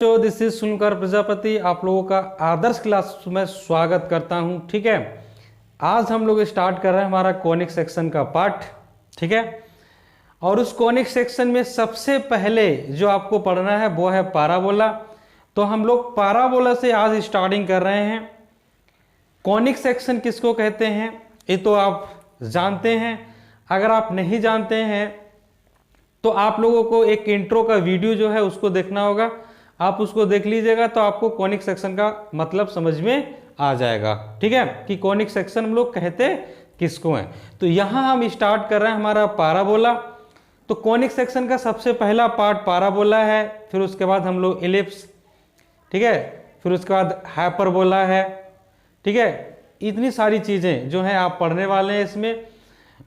This is सुनकर प्रजापति, आप लोगों का आदर्श क्लास में स्वागत करता हूं। ठीक है, आज हम लोग स्टार्ट कर रहे हैं हमारा कोनिक सेक्शन का पार्ट। ठीक है, और उस कोनिक सेक्शन में सबसे पहले जो आपको पढ़ना है वो है पाराबोला। तो हम लोग पाराबोला से आज स्टार्टिंग कर रहे हैं। कोनिक सेक्शन किसको कहते हैं ये तो आप जानते हैं। अगर आप नहीं जानते हैं तो आप लोगों को एक इंट्रो का वीडियो जो है उसको देखना होगा, आप उसको देख लीजिएगा तो आपको कोनिक सेक्शन का मतलब समझ में आ जाएगा। ठीक है, कि कोनिक सेक्शन हम लोग कहते किसको हैं। तो यहां हम स्टार्ट कर रहे हैं हमारा पाराबोला। तो कोनिक सेक्शन का सबसे पहला पार्ट पाराबोला है, फिर उसके बाद हम लोग एलिप्स, ठीक है, फिर उसके बाद हाइपरबोला है। ठीक है, इतनी सारी चीजें जो हैं आप पढ़ने वाले हैं इसमें।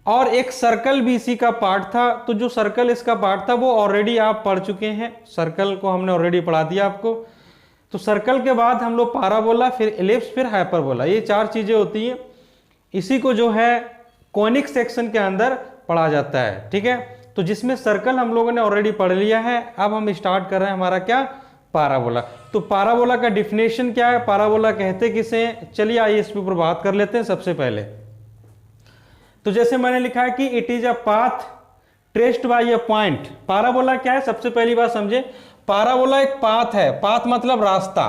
और एक सर्कल भी इसी का पार्ट था, तो जो सर्कल इसका पार्ट था वो ऑलरेडी आप पढ़ चुके हैं, सर्कल को हमने ऑलरेडी पढ़ा दिया आपको। तो सर्कल के बाद हम लोग पाराबोला, फिर एलिप्स, फिर हाइपरबोला, ये चार चीजें होती हैं। इसी को जो है कोनिक सेक्शन के अंदर पढ़ा जाता है। ठीक है, तो जिसमें सर्कल हम लोगों ने ऑलरेडी पढ़ लिया है, अब हम स्टार्ट कर रहे हैं हमारा क्या, पाराबोला। तो पाराबोला का डिफिनेशन क्या है, पाराबोला कहते किसे, चलिए आइए इस पर बात कर लेते हैं। सबसे पहले तो जैसे मैंने लिखा है कि it is a path traced by a point. Parabola क्या है, सबसे पहली बात समझे, पाराबोला एक पाथ है। पाथ मतलब रास्ता।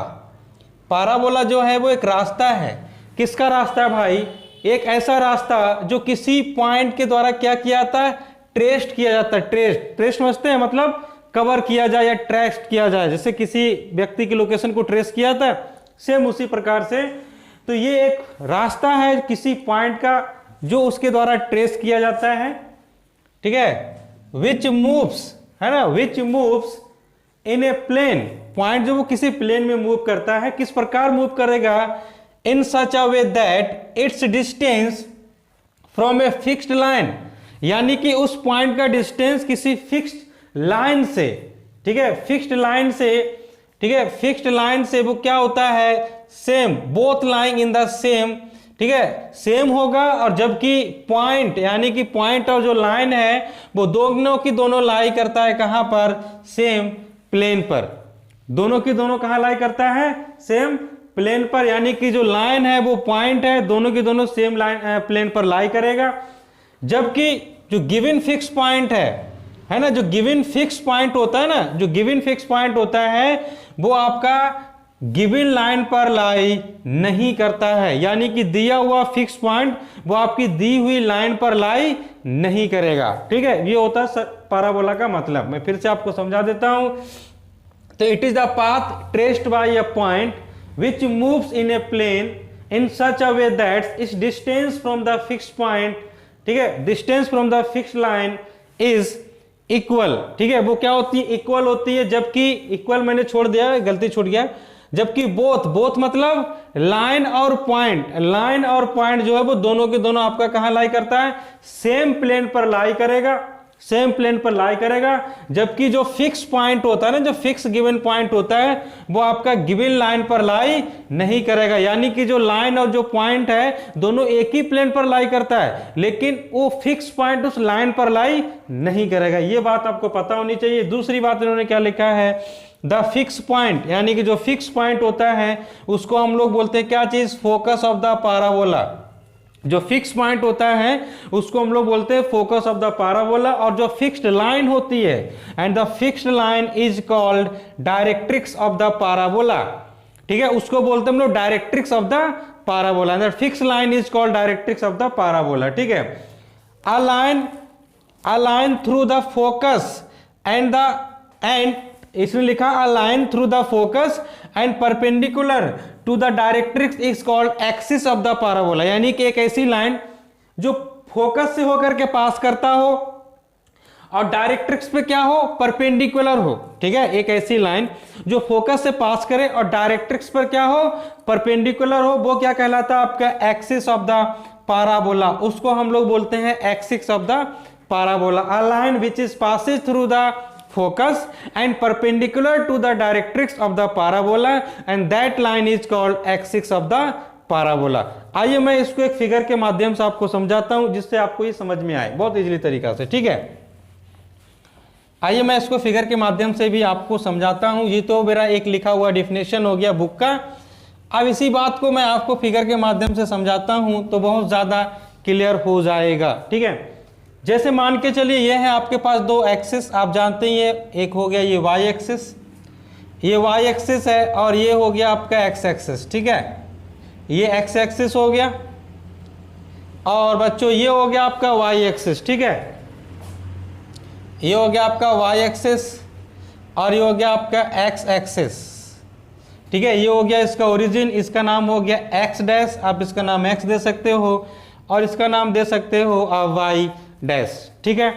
पाराबोला जो है वो एक रास्ता है। किसका रास्ता है भाई, एक ऐसा रास्ता जो किसी पॉइंट के द्वारा क्या किया जाता है, ट्रेस्ड किया जाता है। ट्रेस्ट समझते हैं, मतलब कवर किया जाए या ट्रेस्ट किया जाए, जैसे किसी व्यक्ति की लोकेशन को ट्रेस किया जाता है, सेम उसी प्रकार से। तो ये एक रास्ता है किसी पॉइंट का जो उसके द्वारा ट्रेस किया जाता है। ठीक है, विच मूव्स, है ना, which moves in a plane. Point जो वो किसी प्लेन में मूव करता है, किस प्रकार मूव करेगा, in such a way that it's distance from a fixed line, यानी कि उस पॉइंट का डिस्टेंस किसी फिक्स्ड लाइन से, ठीक है, फिक्स्ड लाइन से, ठीक है, फिक्स्ड लाइन से वो क्या होता है, same, both lying in the same, ठीक है, सेम होगा। और जबकि पॉइंट, यानी कि पॉइंट और जो लाइन है वो दोनों की दोनों लाई करता है कहां पर, सेम प्लेन पर। दोनों की दोनों कहां लाई करता है, सेम प्लेन पर, यानी कि जो लाइन है वो पॉइंट है, दोनों की दोनों सेम लाइन प्लेन पर लाई करेगा। जबकि जो गिवन फिक्स पॉइंट है ना, जो गिवन फिक्स पॉइंट होता है ना, जो गिवन फिक्स पॉइंट होता है वो आपका गिवन लाइन पर लाई नहीं करता है, यानी कि दिया हुआ फिक्स पॉइंट वो आपकी दी हुई लाइन पर लाई नहीं करेगा। ठीक है, ये होता है पाराबोला का मतलब। मैं फिर से आपको समझा देता हूं। तो it is the path traced by a point which moves in a plane in such a way that it's distance from the fix point, ठीक है, distance from the fix line is equal. ठीक है, वो क्या होती है, equal होती है। जबकि इक्वल मैंने छोड़ दिया, गलती छूट गया, जबकि बोथ मतलब लाइन और पॉइंट, लाइन और पॉइंट जो है वो दोनों के दोनों आपका कहां लाई करता है, सेम प्लेन पर लाई करेगा, सेम प्लेन पर लाई करेगा। जबकि जो फिक्स पॉइंट होता है ना, जो फिक्स गिवन पॉइंट होता है वो आपका गिवन लाइन पर लाई नहीं करेगा, यानी कि जो लाइन और जो पॉइंट है दोनों एक ही प्लेन पर लाई करता है, लेकिन वो फिक्स पॉइंट उस लाइन पर लाई नहीं करेगा। ये बात आपको पता होनी चाहिए। दूसरी बात इन्होंने क्या लिखा है, द फिक्स पॉइंट, यानी कि जो फिक्स पॉइंट होता है उसको हम लोग बोलते हैं क्या चीज, फोकस ऑफ द पाराबोला। जो फिक्स पॉइंट होता है उसको हम लोग बोलते हैं फोकस ऑफ द पाराबोला। और जो फिक्स्ड लाइन होती है, and the fixed line is called directrix of the parabola. ठीक है, उसको बोलते हैं हम लोग directrix of the parabola. That fixed line is called directrix of the parabola. ठीक है, a line through the focus and इसने लिखा a line through the focus and perpendicular to the directrix is called axis of the parabola, यानी कि एक ऐसी line जो focus से होकर के पास करता हो और डायरेक्ट्रिक्स पे क्या हो, परपेंडिकुलर हो। ठीक है, एक ऐसी लाइन जो फोकस से पास करे और डायरेक्ट्रिक्स पर क्या हो, परपेंडिकुलर हो, वो क्या कहलाता है आपका, एक्सिस ऑफ द पाराबोला। उसको हम लोग बोलते हैं axis of the parabola. A line which is Passage through the focus and perpendicular to the directrix of the parabola and that line is called axis of the parabola। आइए मैं इसको एक figure के माध्यम से आपको समझाता हूं जिससे आपको ये समझ में आए बहुत इजीली तरीका से। ठीक है, आइए मैं इसको फिगर के माध्यम से भी आपको समझाता हूं। ये तो मेरा एक लिखा हुआ डिफिनेशन हो गया बुक का। अब इसी बात को मैं आपको फिगर के माध्यम से समझाता हूं तो बहुत ज़्यादा क्लियर हो जाएगा, ठीक है। जैसे मान के चलिए ये है आपके पास दो एक्सिस, आप जानते ही ये एक हो गया ये वाई एक्सिस, ये वाई एक्सिस है, और ये हो गया आपका एक्स एक्सिस, ठीक है। ये एक्स एक्सिस हो गया, और बच्चों ये हो गया आपका वाई एक्सिस, ठीक है। ये हो गया आपका वाई एक्सिस, और ये हो गया आपका एक्स एक्सिस, ठीक है। ये हो गया इसका ओरिजिन, इसका नाम हो गया एक्स डैश, आप इसका नाम एक्स दे सकते हो, और इसका नाम दे सकते हो वाई डैश, ठीक है।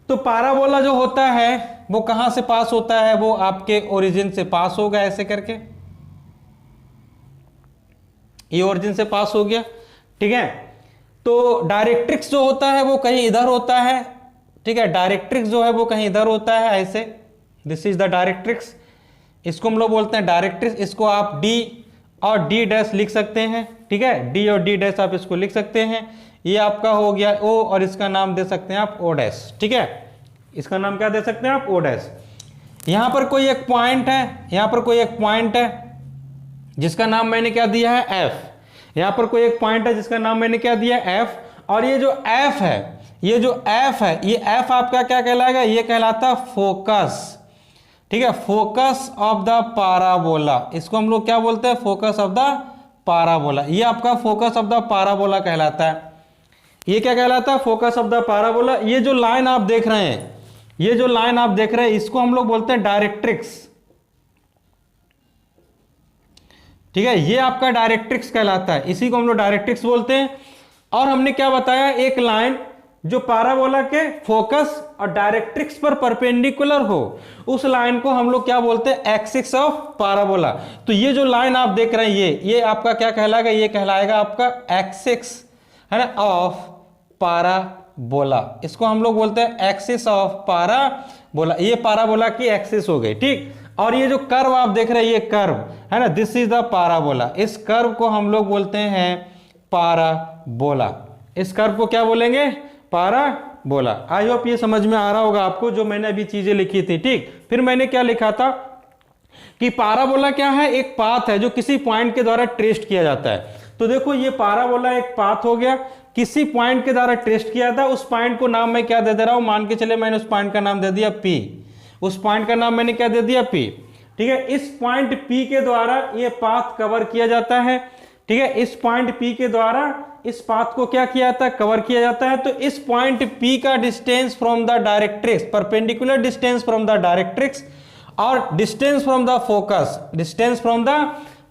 तो पाराबोला जो होता है वो कहाँ से पास होता है, वो आपके ओरिजिन से पास होगा, ऐसे करके ये ओरिजिन से पास हो गया, ठीक है। तो डायरेक्ट्रिक्स जो होता है वो कहीं इधर होता है, ठीक है। डायरेक्ट्रिक्स जो है वो कहीं इधर होता है, ऐसे, दिस इज द डायरेक्ट्रिक्स, इसको हम लोग बोलते हैं डायरेक्ट्रिक्स। इसको आप डी और डी डैश लिख सकते हैं, ठीक है। डी और डी डैश आप इसको लिख सकते हैं। ये आपका हो गया ओ, और इसका नाम दे सकते हैं आप ओ डैश, ठीक है। इसका नाम क्या दे सकते हैं आप, ओ डैश। यहां पर कोई एक पॉइंट है, यहां पर कोई एक पॉइंट है जिसका नाम मैंने क्या दिया है, एफ। यहां पर कोई एक पॉइंट है जिसका नाम मैंने क्या दिया है, एफ। और ये जो एफ है, ये जो एफ है, ये एफ आपका क्या कहलाएगा, ये कहलाता फोकस, ठीक है। फोकस ऑफ द पाराबोला, इसको हम लोग क्या बोलते हैं, फोकस ऑफ द पाराबोला। ये आपका फोकस ऑफ द पाराबोला कहलाता है। ये क्या कहलाता है, फोकस ऑफ द पाराबोला। ये जो लाइन आप देख रहे हैं, ये जो लाइन आप देख रहे हैं, इसको हम लोग बोलते हैं डायरेक्ट्रिक्स, ठीक है। ये आपका डायरेक्ट्रिक्स कहलाता है, इसी को हम लोग डायरेक्ट्रिक्स बोलते हैं। और हमने क्या बताया, एक लाइन जो पाराबोला के फोकस और डायरेक्ट्रिक्स पर परपेंडिकुलर हो, उस लाइन को हम लोग क्या बोलते हैं, एक्सिस ऑफ पाराबोला। तो ये जो लाइन आप देख रहे हैं, ये आपका क्या कहलाएगा, ये कहलाएगा आपका एक्सिस, है ना, ऑफ पाराबोला। इसको हम लोग बोलते हैं एक्सिस ऑफ पाराबोला। ये पाराबोला की एक्सिस हो गई, ठीक। और ये जो कर्व आप देख रहे हैं, ये कर्व है ना, दिस इज द पाराबोला। इस कर्व को हम लोग बोलते हैं पाराबोला। इस कर्व को क्या बोलेंगे, पाराबोला। आई होप ये समझ में आ रहा होगा आपको जो मैंने अभी चीजें लिखी थी, ठीक। फिर मैंने क्या लिखा था कि पाराबोला क्या है, एक पाथ है जो किसी पॉइंट के द्वारा ट्रेस्ड किया जाता है। तो देखो ये पाराबोला एक पाथ हो गया, किसी पॉइंट के द्वारा ट्रेस्ड किया था। उस पॉइंट को नाम मैं क्या दे दे रहा हूं, मान के चले मैंने उस पॉइंट का नाम दे दिया पी। उस पॉइंट का नाम मैंने क्या दे दिया, पी, ठीक है। इस पॉइंट पी के द्वारा ये पाथ कवर किया जाता है, ठीक है। इस पॉइंट पी के द्वारा इस पाथ को क्या किया जाता है, कवर किया जाता है। तो इस पॉइंट पी का distance from the directrix, perpendicular distance from the directrix, और distance from the focus, distance from the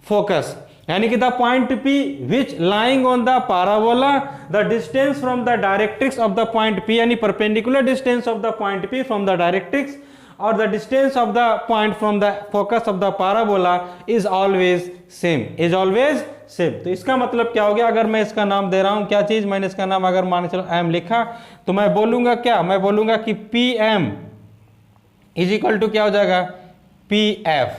focus, यानी कि the point P which lying on the parabola, the distance from the directrix of the point P, यानी perpendicular distance of the point P from the directrix, और the distance of the point from the focus of the parabola is always same, is always same. तो इसका मतलब क्या हो गया, अगर मैं इसका नाम दे रहा हूं, क्या चीज, मैंने इसका नाम अगर मान चलो एम लिखा, तो मैं बोलूंगा क्या, मैं बोलूंगा कि P M is equal to क्या हो जाएगा, पी एफ,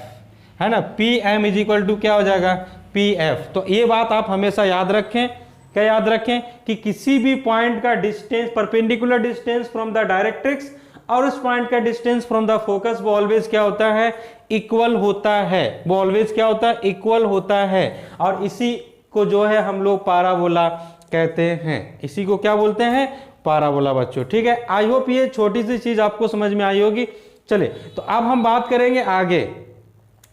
है ना। P M is equal to क्या हो जाएगा, पी एफ। तो ये बात आप हमेशा याद रखें, क्या याद रखें, कि किसी भी पॉइंट का distance, perpendicular distance from the directrix और उस पॉइंट का डिस्टेंस फ्रॉम द फोकस, वो ऑलवेज क्या होता है, इक्वल होता है। वो ऑलवेज क्या होता है, इक्वल होता है। और इसी को जो है हम लोग पाराबोला कहते हैं। इसी को क्या बोलते हैं, पाराबोला बच्चों, ठीक है। आई होप ये छोटी सी चीज आपको समझ में आई होगी। चले तो अब हम बात करेंगे आगे।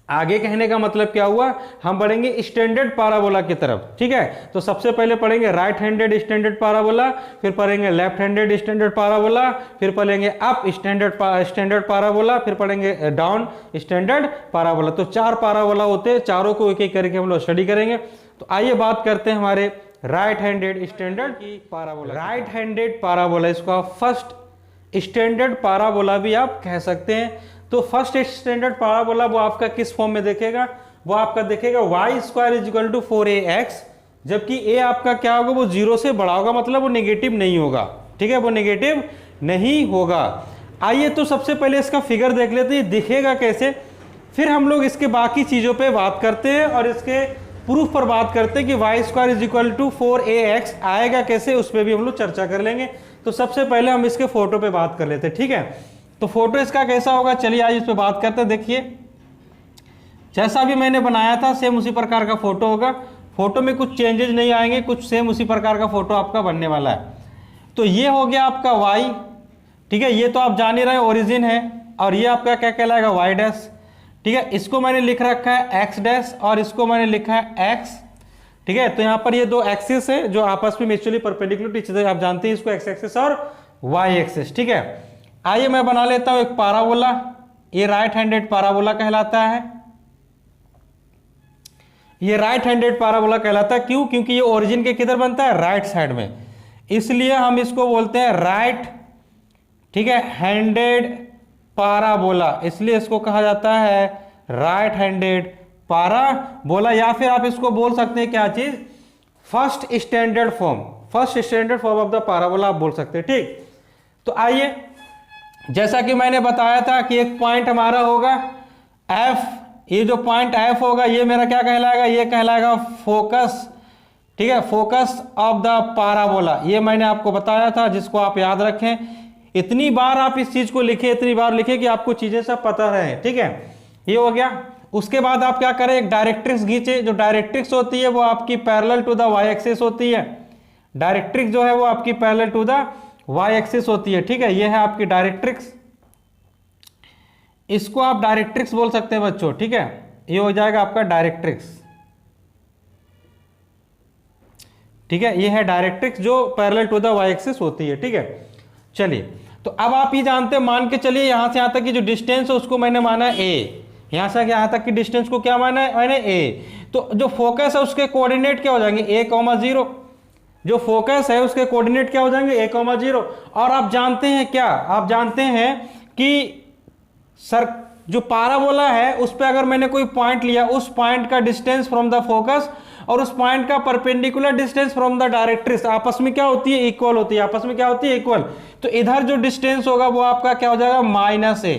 आगे कहने का मतलब क्या हुआ, हम बढ़ेंगे स्टैंडर्ड पाराबोला की तरफ, ठीक है। तो सबसे पहले पढ़ेंगे राइट हैंडेड स्टैंडर्ड पाराबोला, फिर पढ़ेंगे लेफ्ट हैंडेड स्टैंडर्ड पाराबोला, फिर पढ़ेंगे अप स्टैंडर्ड पाराबोला, फिर पढ़ेंगे डाउन स्टैंडर्ड पाराबोला। तो 4 पाराबोला होते हैं, चारों को एक एक करके हम लोग स्टडी करेंगे। तो आइए बात करते हैं हमारे राइट हैंडेड स्टैंडर्ड की पाराबोला। राइट हैंडेड पाराबोला, इसको आप फर्स्ट स्टैंडर्ड पाराबोला भी आप कह सकते हैं। तो फर्स्ट स्टैंडर्ड पाराबोला वो आपका किस फॉर्म में देखेगा, वो आपका देखेगा Y square is equal to 4ax, जबकि ए आपका क्या होगा, वो 0 से बड़ा होगा, मतलब वो नेगेटिव नहीं होगा, ठीक है, वो नेगेटिव नहीं होगा। आइए तो सबसे पहले इसका फिगर देख लेते हैं, दिखेगा कैसे, फिर हम लोग इसके बाकी चीजों पे बात करते हैं और इसके प्रूफ पर बात करते हैं कि Y square is equal to 4ax आएगा कैसे, उस पर भी हम लोग चर्चा कर लेंगे। तो सबसे पहले हम इसके फोटो पे बात कर लेते हैं, ठीक है। तो फोटो इसका कैसा होगा, चलिए आज इस पर बात करते हैं। देखिए जैसा भी मैंने बनाया था सेम उसी प्रकार का फोटो होगा, फोटो में कुछ चेंजेस नहीं आएंगे, कुछ सेम उसी प्रकार का फोटो आपका बनने वाला है। तो ये हो गया आपका वाई, ठीक है, ये तो आप जान ही रहे ओरिजिन है, और ये आपका क्या कहलाएगा वाई डैश, ठीक है। इसको मैंने लिख रखा है एक्स डैश और इसको मैंने लिखा है एक्स, ठीक है। तो यहाँ पर ये दो एक्सिस है जो आपस में म्यूचुअली परपेंडिकुलर, आप जानते हैं इसको एक्स एक्सिस और वाई एक्सिस, ठीक है। आइए मैं बना लेता हूं एक पाराबोला, ये राइट हैंडेड पाराबोला कहलाता है, ये राइट हैंडेड पाराबोला कहलाता है। क्यों? क्योंकि ये ओरिजिन के किधर बनता है, राइट साइड में, इसलिए हम इसको बोलते हैं राइट, ठीक है, हैंडेड पाराबोला, इसलिए इसको कहा जाता है राइट हैंडेड पाराबोला, या फिर आप इसको बोल सकते हैं क्या चीज, first standard form, first standard form of the parabola आप बोल सकते हैं, ठीक। तो आइए, जैसा कि मैंने बताया था कि एक पॉइंट हमारा होगा एफ, ये जो पॉइंट एफ होगा ये मेरा क्या कहलाएगा, ये कहलाएगा फोकस, ठीक है, फोकस ऑफ द पाराबोला, ये मैंने आपको बताया था, जिसको आप याद रखें। इतनी बार आप इस चीज को लिखें, इतनी बार लिखें कि आपको चीजें सब पता रहे, ठीक है, ये हो गया। उसके बाद आप क्या करें, एक डायरेक्ट्रिक्स खींचे, जो डायरेक्ट्रिक्स होती है वो आपकी parallel to the Y axis होती है, डायरेक्ट्रिक्स जो है वो आपकी parallel to the Y axis होती है, ठीक है, ये है आपकी डायरेक्ट्रिक्स, इसको आप डायरेक्ट्रिक्स बोल सकते हैं बच्चों, ठीक है, ये हो जाएगा आपका डायरेक्ट्रिक्स, ठीक है, ये है डायरेक्ट्रिक्स जो parallel to the Y axis होती है, ठीक है। चलिए, तो अब आप ये जानते हैं, मान के चलिए यहां से यहां तक की जो डिस्टेंस है उसको मैंने माना ए, यहां से यहां तक की डिस्टेंस को क्या माना है मैंने ए, तो जो फोकस है उसके कोऑर्डिनेट क्या हो जाएंगे, a,0, जो फोकस है उसके कोऑर्डिनेट क्या हो जाएंगे, a,0। और आप जानते हैं क्या, आप जानते हैं कि सर जो पाराबोला है उस पर अगर मैंने कोई पॉइंट लिया, उस पॉइंट का डिस्टेंस फ्रॉम द फोकस और उस पॉइंट का perpendicular distance from the directrix आपस में क्या होती है, इक्वल होती है, आपस में क्या होती है, इक्वल। तो इधर जो डिस्टेंस होगा वो आपका क्या हो जाएगा, -a,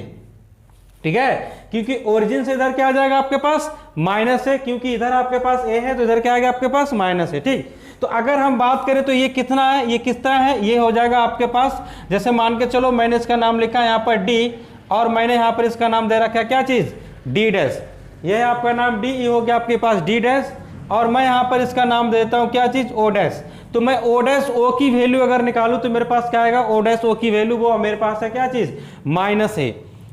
ठीक है, क्योंकि ओरिजिन से इधर क्या आ जाएगा आपके पास -a, क्योंकि इधर आपके पास a है तो इधर क्या आ गया आपके पास -a, ठीक। तो अगर हम बात करें तो ये कितना है, ये किस तरह है, ये हो जाएगा आपके पास, जैसे मान के चलो मैंने इसका नाम लिखा है यहाँ पर d, और मैंने यहाँ पर इसका नाम दे रखा है क्या चीज, d डैश, ये है आपका नाम d, ये हो गया आपके पास d डैश, और मैं यहाँ पर इसका नाम देता हूँ क्या चीज, o डैश। तो मैं o डैश o की वैल्यू अगर निकालूं तो मेरे पास क्या आएगा, o डैश o की वैल्यू वो मेरे पास है क्या चीज, -a,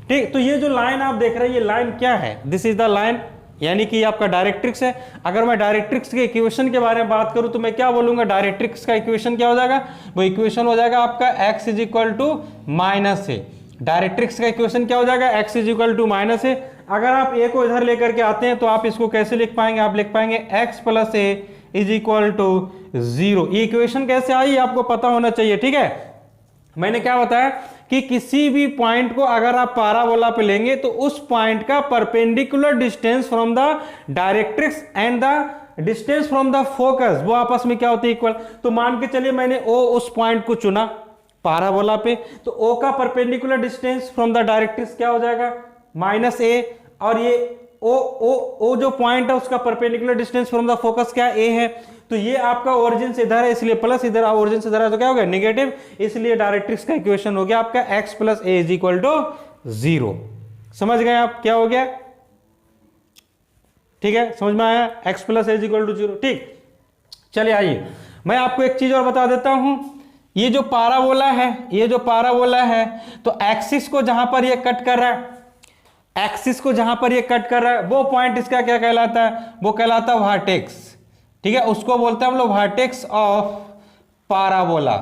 ठीक। तो ये जो लाइन आप देख रहे हैं ये लाइन क्या है, दिस इज द लाइन, यानी कि आपका डायरेक्ट्रिक्स है। अगर मैं डायरेक्ट्रिक्स के इक्वेशन के बारे में बात करूं तो मैं क्या बोलूंगा, डायरेक्ट्रिक्स का इक्वेशन क्या हो जाएगा, वो इक्वेशन हो जाएगा आपका x is equal to -a, directrix का इक्वेशन क्या हो जाएगा, x is equal to -a। अगर आप a को इधर लेकर के आते हैं तो आप इसको कैसे लिख पाएंगे, आप लिख पाएंगे x plus a is equal to 0। ये इक्वेशन कैसे आई आपको पता होना चाहिए, ठीक है। मैंने क्या बताया कि किसी भी पॉइंट को अगर आप पाराबोला पे लेंगे तो उस पॉइंट का perpendicular distance from the directrix and the distance from the focus वो आपस में क्या होती है, इक्वल। तो मान के चलिए मैंने ओ उस पॉइंट को चुना पाराबोला पे, तो ओ का perpendicular distance from the directrix क्या हो जाएगा, -a, और ये ओ जो पॉइंट है उसका perpendicular distance from the focus क्या a है। तो ये आपका ओरिजिन से इधर है इसलिए प्लस, इधर ओरिजिन से इधर है तो क्या हो गया नेगेटिव, इसलिए डायरेक्ट्रिक्स का इक्वेशन हो गया आपका x plus a is equal to 0। समझ गए आप क्या हो गया, ठीक है, समझ में आया, x plus a is equal to 0, ठीक। चलिए आइए मैं आपको एक चीज और बता देता हूं, ये जो पाराबोला है, ये जो पाराबोला है तो एक्सिस को जहां पर ये कट कर रहा है, एक्सिस को जहां पर ये कट कर रहा है वो पॉइंट इसका क्या कहलाता है, वो कहलाता है वर्टेक्स, ठीक है, उसको बोलते हैं हम लोग वर्टेक्स ऑफ पाराबोला।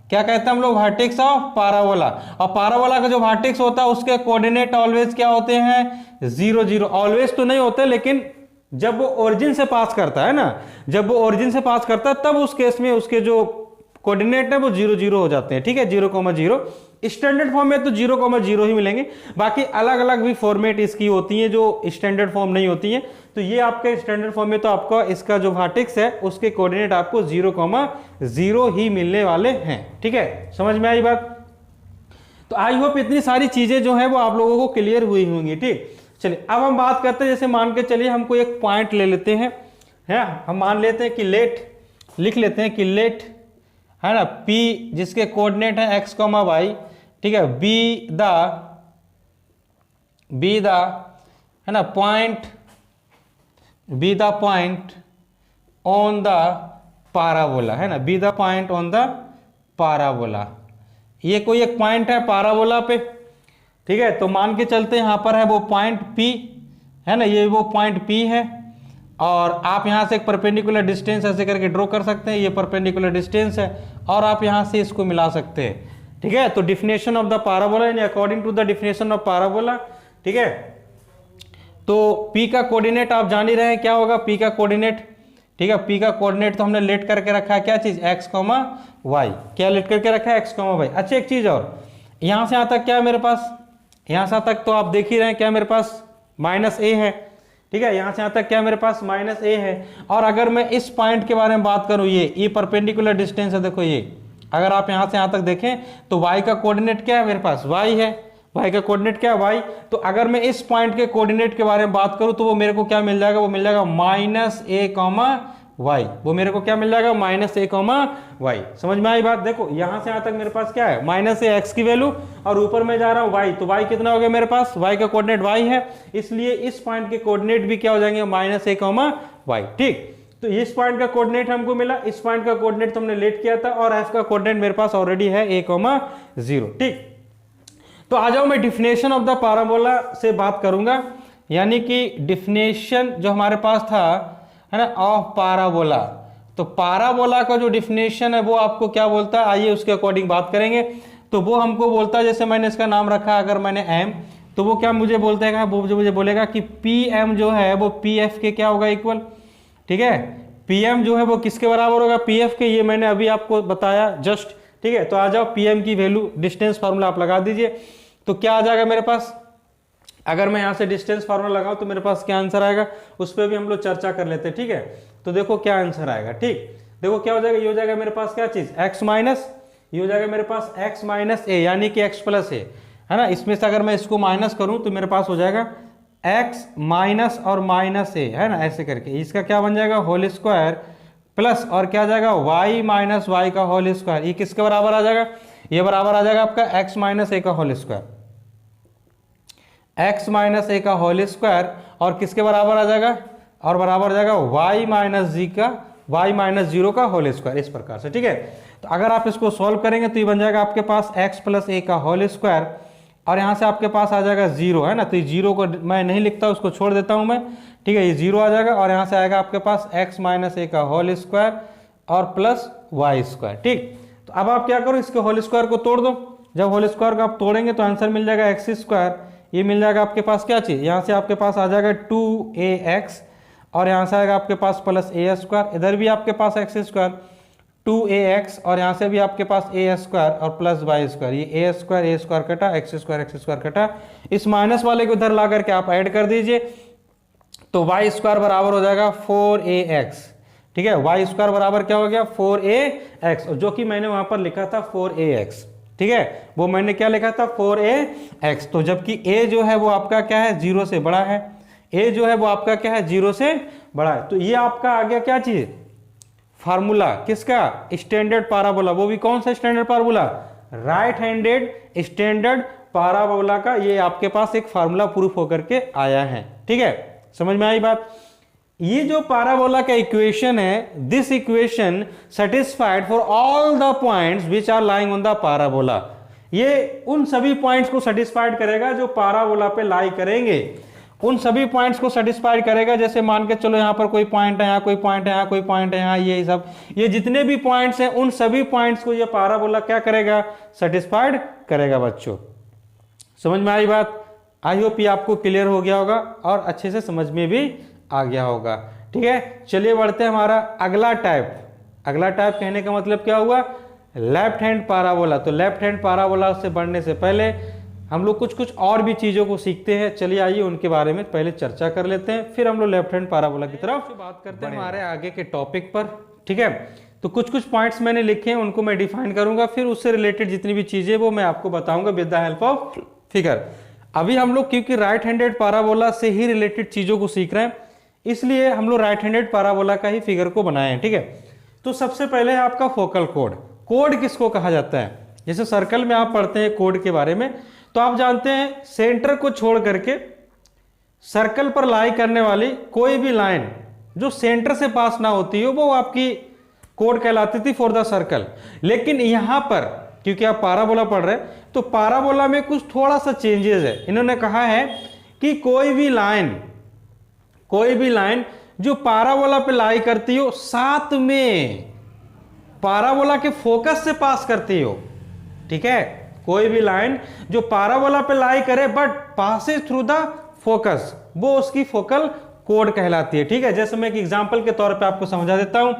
क्या कहते हैं हम लोग, वर्टेक्स ऑफ पाराबोला। और पाराबोला का जो वर्टेक्स होता है उसके कोऑर्डिनेट ऑलवेज क्या होते हैं, 0 0। ऑलवेज तो नहीं होते, लेकिन जब वो ओरिजिन से पास करता है ना, जब वो ओरिजिन से पास करता है तब उस केस में उसके जो कोऑर्डिनेट है वो 0 0 हो जाते हैं, ठीक है, 0,0। स्टैंडर्ड फॉर्म में तो 0,0 ही मिलेंगे, बाकी अलग अलग भी फॉर्मेट इसकी होती है जो स्टैंडर्ड फॉर्म नहीं होती है। तो ये आपके स्टैंडर्ड फॉर्म में तो आपका इसका जो वर्टेक्स है उसके कोऑर्डिनेट आपको 0,0 ही मिलने वाले हैं, ठीक है, समझ में आई बात। तो आई होप इतनी सारी चीजें जो है वो आप लोगों को क्लियर हुई होंगी, ठीक। चलिए अब हम बात करते हैं, जैसे मान के चलिए हमको एक पॉइंट ले लेते हैं, है हम मान लेते हैं कि लेट, लिख लेते हैं कि लेट है ना, P जिसके कोऑर्डिनेट है x, y, ठीक है, बी द बी द, है ना, point, be the point on the parabola, है ना, be the point on the parabola. ये कोई एक पॉइंट है पाराबोला पे, ठीक है। तो मान के चलते यहाँ पर है वो पॉइंट P, है ना, ये वो पॉइंट P है, और आप यहाँ से एक परपेंडिकुलर डिस्टेंस ऐसे करके ड्रॉ कर सकते हैं, ये परपेंडिकुलर डिस्टेंस है, और आप यहाँ से इसको मिला सकते हैं, ठीक है। तो डिफिनेशन ऑफ द पाराबोला यानी according to the definition of parabola, ठीक है। तो P का कोऑर्डिनेट आप जान ही रहे हैं क्या होगा, P का कोऑर्डिनेट, ठीक है। P का कोऑर्डिनेट तो हमने लेट करके रखा है, क्या चीज, x, y, क्या लेट करके रखा है, x, y। अच्छा एक चीज और, यहां से यहां तक क्या है मेरे पास, यहां से तक तो आप देख ही रहे हैं क्या मेरे पास -a है, ठीक है। यहां से यहां तक क्या मेरे पास -a है। और अगर मैं इस पॉइंट के बारे में बात करूं, ये परपेंडिकुलर डिस्टेंस है, देखो ये, अगर आप यहां से यहां तक देखें तो y का कोऑर्डिनेट क्या है मेरे पास, y है, y का कोऑर्डिनेट क्या है, y। तो अगर मैं इस पॉइंट के कोऑर्डिनेट के बारे में बात करूं तो वो मेरे को क्या मिल जाएगा, वो मिल जाएगा -a, y, वो मेरे को क्या मिल जाएगा, -a, y। समझ में आई बात। देखो यहां से यहां तक मेरे पास क्या है, -a x की वैल्यू, और ऊपर में जा रहा हूं y, तो y कितना हो गया मेरे पास, y का कोऑर्डिनेट y है, इसलिए इस पॉइंट के कोऑर्डिनेट भी क्या हो जाएंगे, -a, y, ठीक। तो इस पॉइंट का कोऑर्डिनेट हमको मिला, इस पॉइंट का कोऑर्डिनेट तो हमने लेट किया था, और f का कोऑर्डिनेट मेरे पास ऑलरेडी है a, 0, ठीक। तो आ जाओ मैं डिफिनेशन ऑफ द पाराबोला से बात करूंगा, यानी कि डिफिनेशन जो हमारे पास था, है ना, ऑफ पाराबोला। तो पाराबोला का जो डिफिनेशन है वो आपको क्या बोलता है, आइए उसके अकॉर्डिंग बात करेंगे। तो वो हमको बोलता है, जैसे मैंने इसका नाम रखा, अगर मैंने m, तो वो क्या मुझे बोलता है, वो जो मुझे बोलेगा कि pm जो है वो pf के क्या होगा, इक्वल, ठीक है। pm जो है वो किसके बराबर होगा, pf के, ये मैंने अभी आपको बताया जस्ट, ठीक है। तो आ जाओ pm की वैल्यू, डिस्टेंस फार्मूला आप लगा दीजिए, तो क्या आ जाएगा मेरे पास, अगर मैं यहां से डिस्टेंस फार्मूला लगाऊं तो मेरे पास क्या आंसर आएगा, उस पर भी हम लोग चर्चा कर लेते हैं, ठीक है। तो देखो क्या आंसर आएगा, ठीक। देखो क्या हो जाएगा, ये हो जाएगा मेरे पास क्या चीज, x माइनस, ये हो जाएगा मेरे पास x माइनस a, यानी कि x प्लस a, है ना। इसमें से अगर मैं इसको माइनस करूं तो मेरे पास हो जाएगा x माइनस और माइनस a, है ना, ऐसे करके इसका क्या बन जाएगा, होल स्क्वायर, प्लस और क्या आ जाएगा, y माइनस y का होल स्क्वायर। ये किसके बराबर आ जाएगा, ये बराबर आ जाएगा आपका x माइनस a का whole square, x minus a का होल स्क्वायर, और किसके बराबर आ जाएगा, और बराबर आ जाएगा y माइनस g का, y माइनस 0 का होल स्क्वायर, इस प्रकार से, ठीक है। तो अगर आप इसको सॉल्व करेंगे तो ये बन जाएगा आपके पास x प्लस a का होल स्क्वायर, और यहाँ से आपके पास आ जाएगा 0, है ना। तो ये 0 को मैं नहीं लिखता, उसको छोड़ देता हूँ मैं, ठीक है। ये 0 आ जाएगा, और यहाँ से आएगा आपके पास x माइनस a का होल स्क्वायर और प्लस y स्क्वायर, ठीक। तो अब आप क्या करो, इसके होल स्क्वायर को तोड़ दो। जब होल स्क्वायर को आप तोड़ेंगे तो आंसर मिल जाएगा x स्क्वायर, ये मिल जाएगा आपके पास क्या चीज, यहाँ से आपके पास आ जाएगा 2ax, और यहाँ से आएगा आपके पास प्लस a स्क्वायर, इधर भी आपके पास x स्क्वायर 2ax, और यहाँ से भी आपके पास a स्क्वायर और प्लस y स्क्वायर, ये a स्क्वायर कटा, x स्क्वायर कटा, इस माइनस वाले को इधर ला करके आप ऐड कर दीजिए, तो y स्क्वायर बराबर हो जाएगा 4ax, ठीक है। y स्क्वायर बराबर क्या हो गया, 4ax, जो कि मैंने वहां पर लिखा था 4ax, ठीक है, वो मैंने क्या लिखा था 4ax। तो जबकि a जो है वो आपका क्या है, 0 से बड़ा है, a जो है वो आपका क्या है, 0 से बड़ा है। तो ये आपका आ गया क्या चीज, फार्मूला, किसका, स्टैंडर्ड पाराबोला। वो भी कौन सा standard parabola, right handed standard parabola का ये आपके पास एक फार्मूला प्रूफ होकर के आया है, ठीक है। समझ में आई बात। ये जो पाराबोला का इक्वेशन है, this equation satisfied for all the points which are lying on the parabola, ये उन सभी पॉइंट्स को सेटिस्फाइड करेगा जो पाराबोला पे लाई करेंगे, उन सभी पॉइंट्स को सेटिस्फाइड करेगा। जैसे मान के चलो यहाँ पर कोई पॉइंट है, यहाँ कोई पॉइंट है, यहाँ कोई पॉइंट है, यहाँ ये सब, ये जितने भी पॉइंट्स हैं उन सभी पॉइंट्स को ये पाराबोला क्या करेगा, सेटिस्फाइड करेगा। बच्चों समझ में आई बात। आई होप ये आपको क्लियर हो गया होगा और अच्छे से समझ में भी आ गया होगा, ठीक है। चलिए बढ़ते हैं हमारा अगला टाइप। अगला टाइप कहने का मतलब क्या हुआ, लेफ्ट हैंड पाराबोला। तो लेफ्ट हैंड पाराबोला से बढ़ने से पहले हम लोग कुछ और भी चीजों को सीखते हैं। चलिए आइए उनके बारे में पहले चर्चा कर लेते हैं, फिर हम लोग लेफ्ट हैंड पाराबोला की तरफ बात करते हैं हमारे आगे के टॉपिक पर, ठीक है। तो कुछ पॉइंट्स मैंने लिखे हैं, उनको मैं डिफाइन करूंगा, फिर उससे रिलेटेड जितनी भी चीजें वो मैं आपको बताऊंगा with the help of figure. अभी हम लोग क्योंकि राइट हैंडेड पाराबोला से ही रिलेटेड चीजों को सीख रहे हैं, इसलिए हम लोग राइट हैंडेड पाराबोला का ही फिगर को बनाए हैं, ठीक है। तो सबसे पहले है आपका फोकल कोड। कोड किसको कहा जाता है, जैसे सर्कल में आप पढ़ते हैं कोड के बारे में, तो आप जानते हैं सेंटर को छोड़ करके सर्कल पर लाई करने वाली कोई भी लाइन जो सेंटर से पास ना होती हो वो आपकी कोड कहलाती थी फॉर द सर्कल। लेकिन यहां पर क्योंकि आप पाराबोला पढ़ रहे हैं तो पाराबोला में कुछ थोड़ा सा चेंजेस है। इन्होंने कहा है कि कोई भी लाइन जो पाराबोला पे लाई करती हो साथ में पाराबोला के फोकस से पास करती हो, ठीक है, कोई भी लाइन जो पाराबोला पे लाई करे but passes through the focus, वो उसकी फोकल कोड कहलाती है। ठीक है, जैसे मैं एक एग्जांपल के तौर पे आपको समझा देता हूं।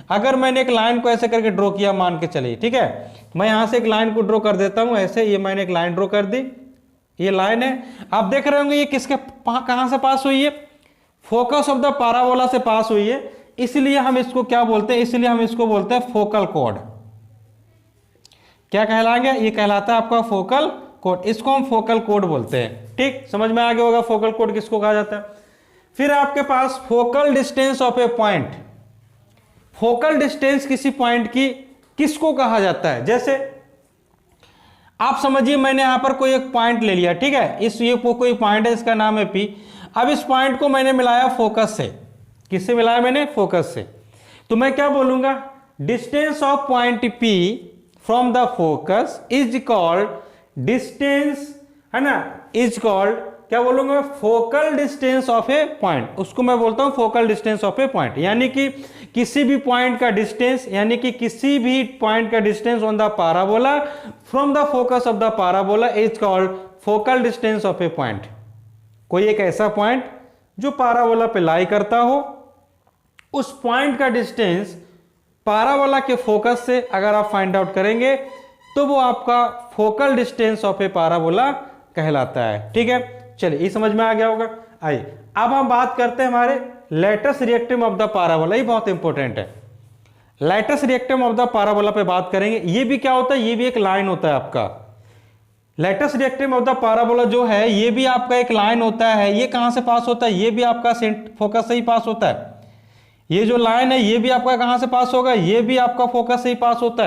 अगर मैंने एक लाइन को ऐसे करके ड्रॉ किया, मान के चलिए, ठीक है, मैं यहां से एक लाइन को ड्रॉ कर देता हूं ऐसे, ये मैंने एक लाइन ड्रॉ कर दी, ये लाइन है। आप देख रहे होंगे ये किसके कहां से पास हुई है, फोकस ऑफ द पाराबोला से पास हुई है, इसलिए हम इसको क्या बोलते हैं, इसलिए हम इसको बोलते हैं फोकल कोड। क्या कहलाएंगे, ये कहलाता है आपका फोकल कोड, इसको हम फोकल कोड बोलते हैं। ठीक, समझ में आ गया होगा फोकल कोड किसको कहा जाता है। फिर आपके पास focal distance of a point, focal distance किसी पॉइंट की किसको कहा जाता है। जैसे आप समझिए मैंने यहां पर कोई एक पॉइंट ले लिया, ठीक है, ये कोई पॉइंट है, इसका नाम है पी। अब इस पॉइंट को मैंने मिलाया फोकस से, किससे मिलाया मैंने, फोकस से, तो मैं क्या बोलूंगा, distance of point P from the focus is called distance, है ना, इज कॉल्ड, क्या बोलूंगा मैं, focal distance of a point, उसको मैं बोलता हूं focal distance of a point. यानी कि किसी भी पॉइंट का डिस्टेंस, यानी कि किसी भी पॉइंट का distance on the parabola from the focus of the parabola is called focal distance of a point. कोई एक ऐसा पॉइंट जो पाराबोला पे लाई करता हो, उस पॉइंट का डिस्टेंस पाराबोला के फोकस से अगर आप फाइंड आउट करेंगे तो वो आपका focal distance of A parabola कहलाता है। ठीक है, चलिए ये समझ में आ गया होगा। आइए अब हम बात करते हैं हमारे lattice rectum of the parabola, ये बहुत इंपॉर्टेंट है। Lattice rectum of the parabola पे बात करेंगे। ये भी क्या होता है, ये भी एक लाइन होता है आपका। Lattice rectum of the parabola जो है ये भी आपका एक लाइन होता है। ये कहां से पास होता है, ये भी आपका फोकस से ही पास होता है। ये जो लाइन है ये भी आपका कहां से पास होगा, ये भी आपका फोकस से ही पास होता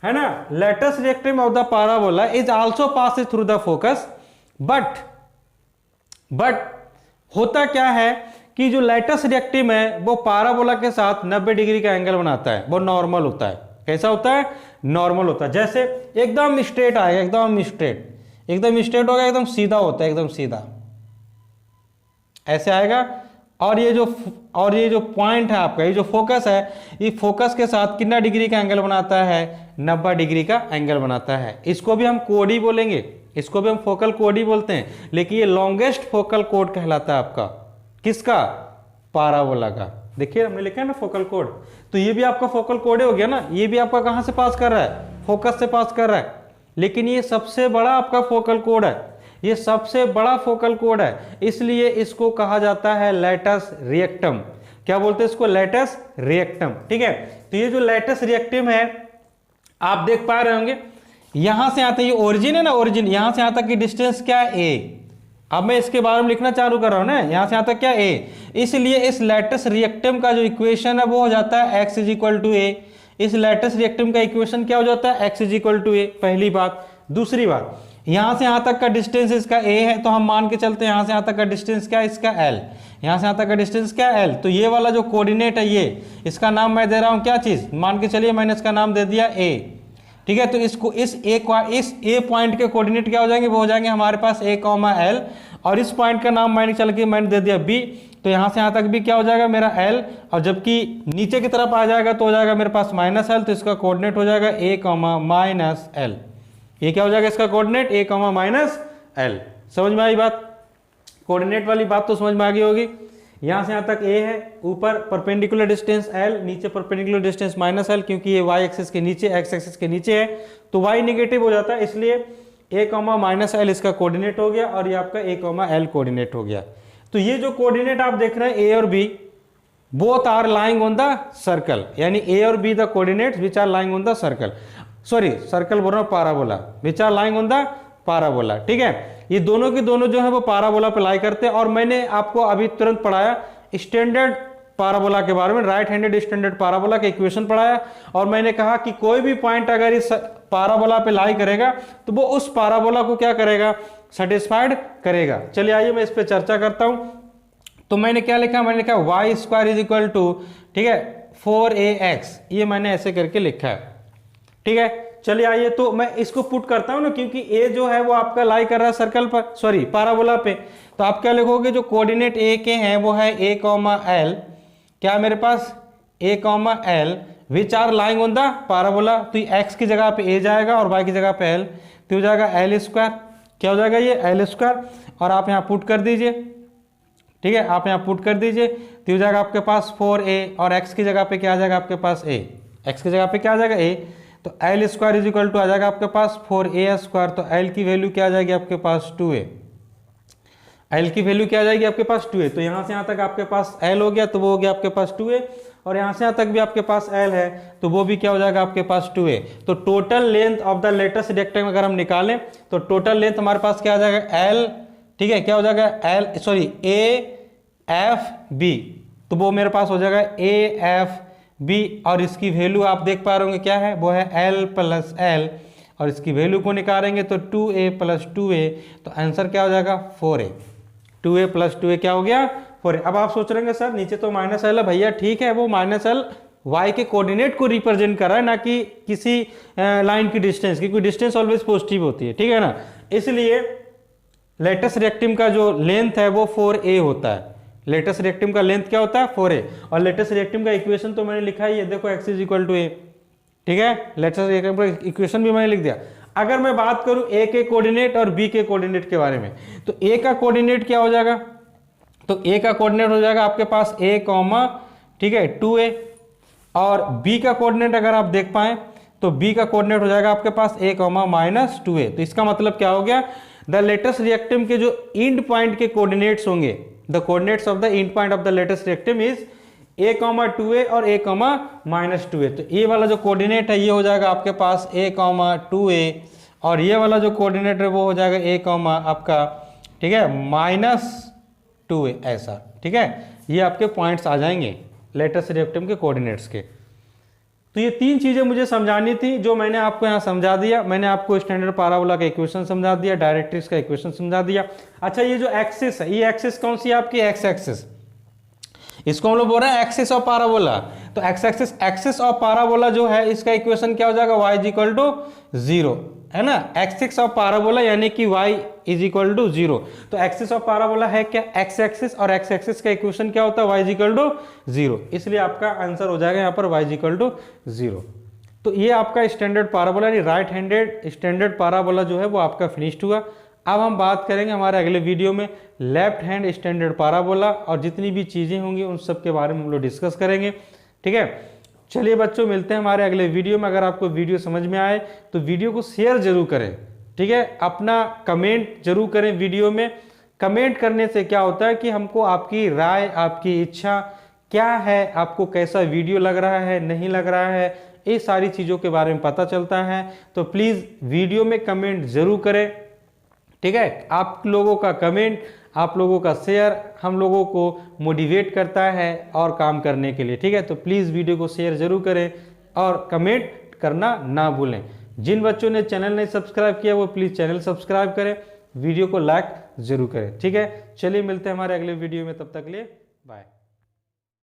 है ना। Latus rectum of the parabola is also passes through the focus, but होता क्या है कि जो लैटिस रिएक्टम है वो पाराबोला के साथ 90 डिग्री का एंगल बनाता है, वो नॉर्मल होता है। कैसा होता है, नॉर्मल होता है। जैसे एकदम स्ट्रेट आएगा, एकदम स्ट्रेट होगा, एकदम सीधा होता है, एकदम सीधा ऐसे आएगा। और ये जो पॉइंट है आपका, ये जो फोकस है, ये फोकस के साथ कितना डिग्री का एंगल बनाता है, 90 डिग्री का एंगल बनाता है। इसको भी हम कोड ही बोलेंगे, इसको भी हम फोकल कोड ही बोलते हैं, लेकिन ये लॉन्गेस्ट फोकल कोड कहलाता है आपका, किसका, पाराबोला का। देखिए हमने लिखा है ना फोकल कोड, तो ये भी आपका फोकल कोड हो गया ना। ये भी आपका कहां से पास कर रहा है, फोकस से पास कर रहा है, लेकिन ये सबसे बड़ा आपका फोकल कोड है, ये सबसे बड़ा फोकल कोड है, इसलिए इसको कहा जाता है लैटिस रिएक्टम। क्या बोलते हैं इसको, लैटिस रिएक्टम। ठीक है, तो ये जो लैटिस रिएक्टम है आप देख पा रहे होंगे, यहां से आता है, ये ओरिजिन है ना, ओरिजिन, यहां से यहां तक की डिस्टेंस क्या है, ए। अब मैं इसके बारे में लिखना चालू कर रहा हूं ना, यहां से यहां तक क्या, ए। इसलिए इस लैटिस रिएक्टम का जो इक्वेशन है वो हो जाता है x इज इक्वल टू ए। इस लैटिस रिएक्टम का इक्वेशन क्या हो जाता है, x इज इक्वल टू ए, पहली बात। दूसरी बात, यहां से यहां तक का डिस्टेंस इसका a है, तो हम मान के चलते हैं यहां से यहां तक का डिस्टेंस क्या है, इसका l। यहां से यहां तक का डिस्टेंस क्या है, l। तो ये वाला जो कोऑर्डिनेट है, ये इसका नाम मैं दे रहा हूं क्या चीज, मान के चलिए मैंने इसका नाम दे दिया a। ठीक है, तो इसको इस ए पॉइंट के कोऑर्डिनेट क्या हो जाएंगे, वो हो जाएंगे हमारे पास a, l, और इस पॉइंट का नाम मैंने चल के मैंने दे दिया b। तो यहां से यहां तक भी क्या हो जाएगा मेरा l, और जबकि नीचे की तरफ आ जाएगा तो हो जाएगा मेरे पास -l, तो इसका कोऑर्डिनेट हो जाएगा a, -l। ये क्या हो जाएगा इसका कोऑर्डिनेट, a, -l। समझ में आई बात, कोऑर्डिनेट वाली बात तो समझ में आ गई होगी। यहां से यहां तक a है, ऊपर परपेंडिकुलर डिस्टेंस l, नीचे परपेंडिकुलर डिस्टेंस -l, क्योंकि ये y एक्सिस के नीचे, x एक्सिस के नीचे है, तो y नेगेटिव हो जाता है, इसलिए a, -l इसका कोऑर्डिनेट हो गया, और ये आपका a, l कोऑर्डिनेट हो गया। तो ये जो कोऑर्डिनेट आप देख रहे हैं a और b, both are lying on the circle, यानी a और b the coordinates which are lying on the circle, sorry circle बोल रहा हूं, parabola, which are lying on the parabola. ठीक है, ये दोनों के दोनों जो है वो पाराबोला पे लाई करते हैं। और मैंने आपको अभी तुरंत पढ़ाया, स्टैंडर्ड पाराबोला के बारे में, राइट हैंडेड स्टैंडर्ड पाराबोला का इक्वेशन पढ़ाया, और मैंने कहा कि कोई भी पॉइंट अगर इस पाराबोला पे लाई करेगा तो वो उस पाराबोला को क्या करेगा, सेटिस्फाइड करेगा। चलिए आइए मैं इस पे चर्चा करता हूं। तो मैंने क्या लिखा, मैंने लिखा Y square is equal to, ठीक है, 4ax, ये मैंने ऐसे करके लिखा है, ठीक है। चलिए आइए तो मैं इसको पुट करता हूं ना, क्योंकि ए जो है वो आपका लाई कर रहा है सर्कल पर, सॉरी पाराबोला पे, तो आप क्या लिखोगे, जो कोऑर्डिनेट ए के हैं वो है a, l, क्या मेरे पास a, l which are lying on the parabola, तो x की जगह पे a जाएगा और y की जगह पे l, तो हो जाएगा l स्क्वायर, क्या हो जाएगा ये l स्क्वायर, और आप यहाँ पुट कर दीजिए, ठीक है, आप यहाँ पुट कर दीजिए, तो हो जाएगा आपके पास 4a, और x की जगह पे क्या आ जाएगा आपके पास a, x की जगह पे क्या आ जाएगा a, तो l square is equal to आ जाएगा आपके पास 4a स्क्वायर, तो l की वैल्यू क्या आ जाएगी आपके पास 2a, l की वैल्यू क्या आ जाएगी आपके पास 2a, तो यहाँ से यहाँ तक आपके पास l हो गया, तो वो हो गया आपके पास 2a, और यहाँ से यहाँ तक भी आपके पास l है, तो वो भी क्या हो जाएगा आपके पास 2a। तो total length of the latest rectangle अगर हम निकालें तो टोटल लेंथ हमारे पास क्या आ जाएगा l, ठीक है, क्या हो जाएगा l, सॉरी AFB, तो वो मेरे पास हो जाएगा AFB, और इसकी वैल्यू आप देख पा रहे होंगे क्या है, वो है l प्लस l, और इसकी वैल्यू को निकालेंगे तो 2a प्लस 2a, तो आंसर क्या हो जाएगा 4a, 2a प्लस 2a क्या हो गया 4a। अब आप सोच रहे हैं सर नीचे तो माइनस l है, भैया ठीक है, वो माइनस l y के कोऑर्डिनेट को रिप्रेजेंट कर रहा है, ना कि किसी लाइन की डिस्टेंस, क्योंकि डिस्टेंस ऑलवेज पॉजिटिव होती है, ठीक है ना, इसलिए लेटेस्ट रेक्टिम का जो लेंथ है वो 4a होता है, लेटेस्ट रेक्टिम का लेंथ क्या होता है 4a, और लेटेस्ट रेक्टिम का इक्वेशन तो मैंने लिखा है, ये देखो x is equal to a, ठीक है, लेटेस्ट रेक्टिम का इक्वेशन भी मैंने लिख दिया। अगर मैं बात करूं a के कोऑर्डिनेट और b के कोऑर्डिनेट के बारे में, तो a का कोऑर्डिनेट क्या हो जाएगा, तो a का कोऑर्डिनेट हो जाएगा आपके पास a, ठीक है 2a, और b का कोऑर्डिनेट अगर आप देख पाए तो b का कोऑर्डिनेट हो जाएगा आपके पास a, माइनस 2a। तो इसका मतलब क्या हो गया, द लेटेस्ट रिएक्टिव के जो इंड पॉइंट के कोऑर्डिनेट्स होंगे, the coordinates of the end point of the latus rectum is a, 2a और a, माइनस 2a। तो ये वाला जो कोऑर्डिनेट है ये हो जाएगा आपके पास a, 2a, और ये वाला जो कोऑर्डिनेट है वो हो जाएगा a, आपका, ठीक है, माइनस 2a, ऐसा, ठीक है, ये आपके पॉइंट्स आ जाएंगे लेटेस्ट रिएक्टिव के कोऑर्डिनेट्स के। तो ये तीन चीजें मुझे समझानी थी, जो मैंने आपको यहाँ समझा दिया। मैंने आपको स्टैंडर्ड पाराबोला का इक्वेशन समझा दिया, डायरेक्ट्रिक्स का इक्वेशन समझा दिया। अच्छा, ये जो एक्सिस है, ये एक्सिस कौन सी है आपकी, एक्स एक्सिस, इसको हम लोग बोल रहे हैं एक्सिस ऑफ पाराबोला। तो एक्सिस ऑफ पाराबोला जो है इसका इक्वेशन क्या हो जाएगा, y इज इक्वल टू 0, है ना, एक्सिस ऑफ पाराबोला यानी कि y इज इक्वल टू 0। तो एक्सिस ऑफ पाराबोला है क्या, एक्स एक्सिस, और एक्स एक्सिस का इक्वेशन क्या होता है, y इज इक्वल टू 0, इसलिए आपका आंसर हो जाएगा यहाँ पर y इज इक्वल टू 0। तो ये आपका स्टैंडर्ड पाराबोला यानी राइट हैंडेड स्टैंडर्ड पाराबोला जो है वो आपका फिनिश्ड हुआ। अब हम बात करेंगे हमारे अगले वीडियो में लेफ्ट हैंड स्टैंडर्ड पाराबोला, और जितनी भी चीज़ें होंगी उन सब के बारे में हम लोग डिस्कस करेंगे, ठीक है। चलिए बच्चों, मिलते हैं हमारे अगले वीडियो में। अगर आपको वीडियो समझ में आए तो वीडियो को शेयर जरूर करें, ठीक है, अपना कमेंट जरूर करें वीडियो में। कमेंट करने से क्या होता है कि हमको आपकी राय, आपकी इच्छा क्या है, आपको कैसा वीडियो लग रहा है, नहीं लग रहा है, ये सारी चीज़ों के बारे में पता चलता है। तो प्लीज़ वीडियो में कमेंट जरूर करें, ठीक है। आप लोगों का कमेंट, आप लोगों का शेयर हम लोगों को मोटिवेट करता है और काम करने के लिए, ठीक है। तो प्लीज़ वीडियो को शेयर जरूर करें और कमेंट करना ना भूलें। जिन बच्चों ने चैनल नहीं सब्सक्राइब किया वो प्लीज़ चैनल सब्सक्राइब करें, वीडियो को लाइक जरूर करें, ठीक है। चलिए मिलते हैं हमारे अगले वीडियो में, तब तक के लिए बाय।